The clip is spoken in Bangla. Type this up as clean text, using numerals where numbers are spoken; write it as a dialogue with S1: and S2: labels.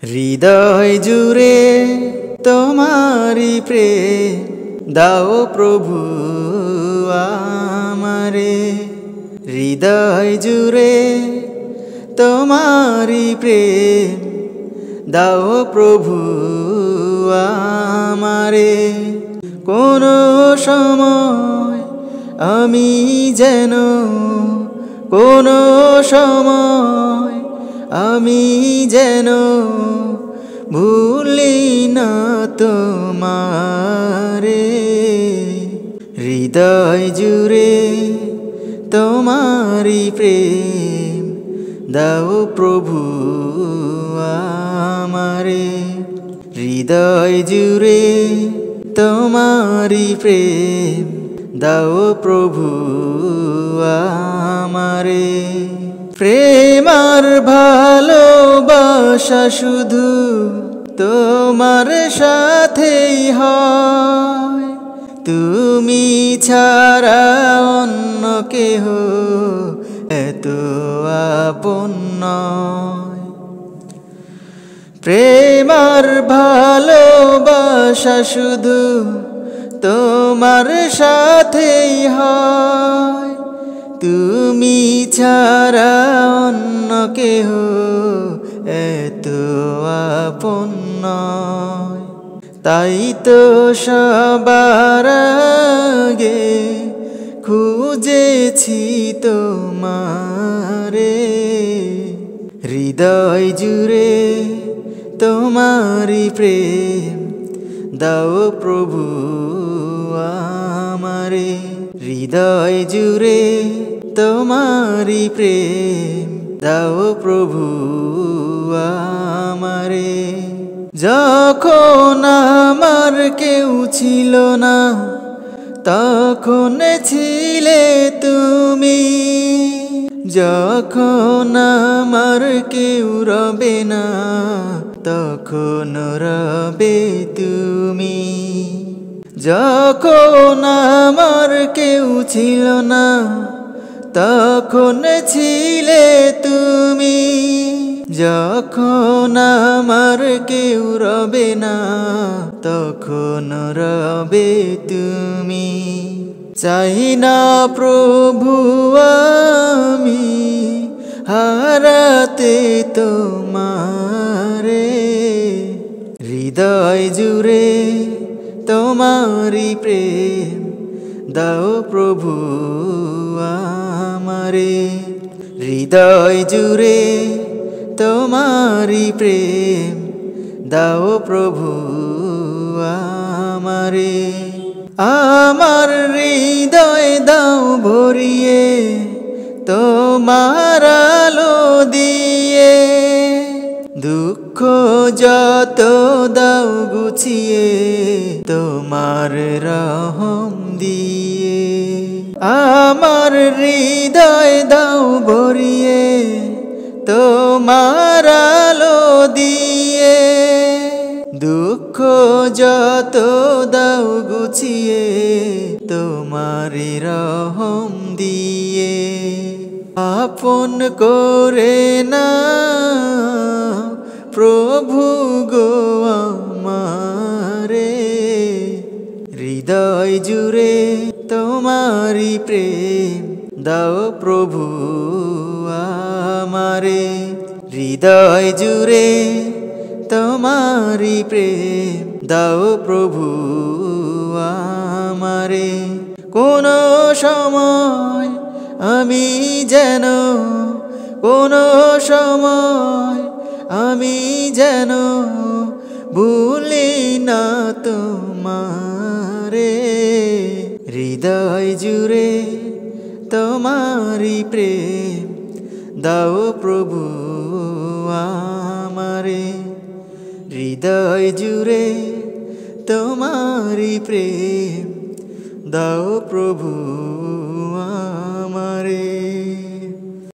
S1: হৃদয় জুড়ে তোমারি প্রেম দাও প্রভু আমারে। হৃদয় জুড়ে তোমারি প্রেম দাও প্রভু আমারে। কোন সময় আমি যেন কোন সময় আমি যেন ভুলি না তোমারে। হৃদয় জুড়ে তোমারি প্রেম দাও প্রভু আমারে। হৃদয় জুড়ে তোমারি প্রেম দাও প্রভু আমারে। প্রেম আর ভালোবাসা শুধু তোমার সাথেই হয়, তুমি ছাড়া অন্য কেহ এত আপন নয়। প্রেম আর ভালোবাসা শুধু তোমার সাথেই হয়, তুমি ছাড়া অন্য কেহ এত আপন নয়। তাই তো সবার আগে খুঁজেছি তোমারে। হৃদয় জুড়ে তোমারি প্রেম দাও প্রভু আমারে। হৃদয় জুড়ে তোমারি প্রেম দাও প্রভু আমারে। যখন আমার কেউ ছিল না তখন ছিলে তুমি, যখন আমার কেউ রবে না তখন রবে তুমি। যখন আমার কেউ ছিল না তখন ছিলে তুমি, যখন আমার কেউ রবে না তখন রবে তুমি। চাই না প্রভু আমি হারাতে তোমারে। হৃদয় জুড়ে তোমারি প্রেম দাও প্রভু আমারে। হৃদয় জুড়ে তোমারি প্রেম দাও প্রভু আমারে। আমার হৃদয় দাও ভরিয়ে তোমার আলো দিয়ে, দুঃখ যত দাও গুছিয়ে তোমার রহম দিয়ে। আমার হৃদয় দাও ভরিয়ে তোমার আলো দিয়ে, দুঃখ যত দাও গুছিয়ে তোমার রহম দিয়ে। আপন করে না প্রভু গো আমারে। হৃদয় জুড়ে তোমারি প্রেম দাও প্রভু আমারে। হৃদয় জুড়ে তোমারি প্রেম দাও প্রভু আমারে। কোন সময় আমি যেন কোন সময় আমি যেন ভুলি না তোমারে। হৃদয় জুড়ে তোমারি প্রেম দাও প্রভু আমারে। হৃদয় জুড়ে তোমারি প্রেম দাও প্রভু